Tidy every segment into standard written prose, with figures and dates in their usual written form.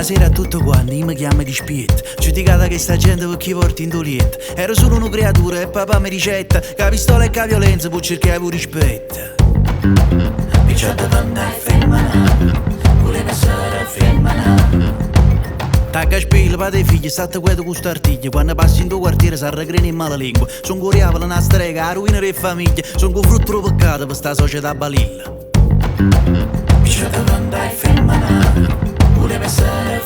Buonasera a tutti quanti, io mi chiamo di Spiet. Giudicata che sta gente per chi porti in doliet. Ero solo una creatura e papà mi ricetta che la pistola e che la violenza può cercare pure rispetto. Picciata donna è femmina, voleva essere femmina. Tacca spilla per dei figli, state quieto con sto artiglio. Quando passi in tuo quartiere si arregrena in mala lingua. Son curiava una strega, la ruina delle famiglie. Son con frutto peccato per sta società balilla. Picciata donna è femmina, voleva essere femmina.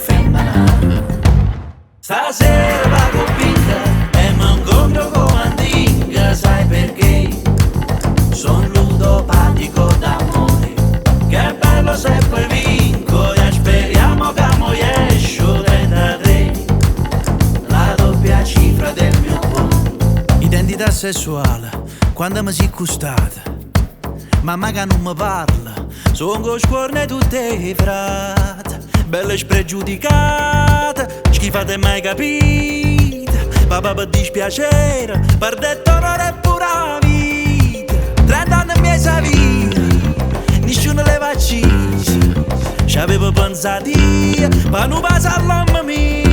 Stasera va con pinca e mi incontro con Andinga. Sai perché? Son ludopatico d'amore. Che bello se poi vinco. E speriamo che mo esco 33. La doppia cifra del mio cuore. Identità sessuale, quando mi si custata. Mamma che non mi parla, son con scuorne tutte frate. Belle spregiudicate, schifate mai capite. Papà per dispiacere, per detto onore e pura vita. 30 anni mi sa vita, nessuno le vaccina. Ci avevo pensato io, ma non passa all'amma mia.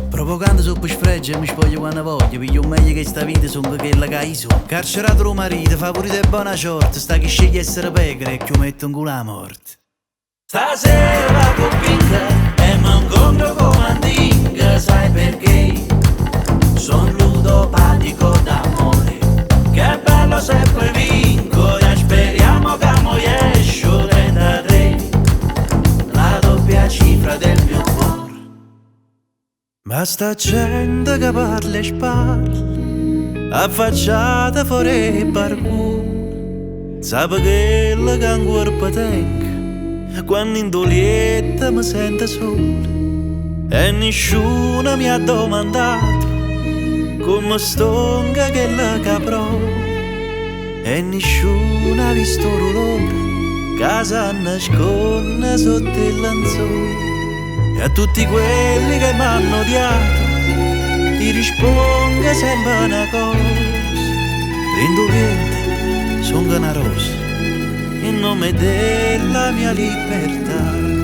Provocando sopra sfregio e mi spoglio quando voglio. Piglio meglio che sta vita son quella che hai su. Carcerato lo marito, favorito e buona sorte. Sta chi sceglie essere pecore e che metto in culo a morte. Stasera va con pinca e mi incontro con Andinga. Sai perché? Son ludopatico d'amore. Che bello se poi vinco. E speriamo che mo esco 33. La doppia cifra del mio cuore. Ma sta gente che parla e spalla, affacciata fuori il barcone. Sape che la che ancora tengo, quando in dolietta mi sento solo. E nessuno mi ha domandato come stonga che la caprò. E nessuno ha visto l'olore che si nasconde sotto il lenzuolo. E a tutti quelli che mi hanno odiato ti risponde sempre una cosa: indolente, sono una rosa in nome della mia libertà.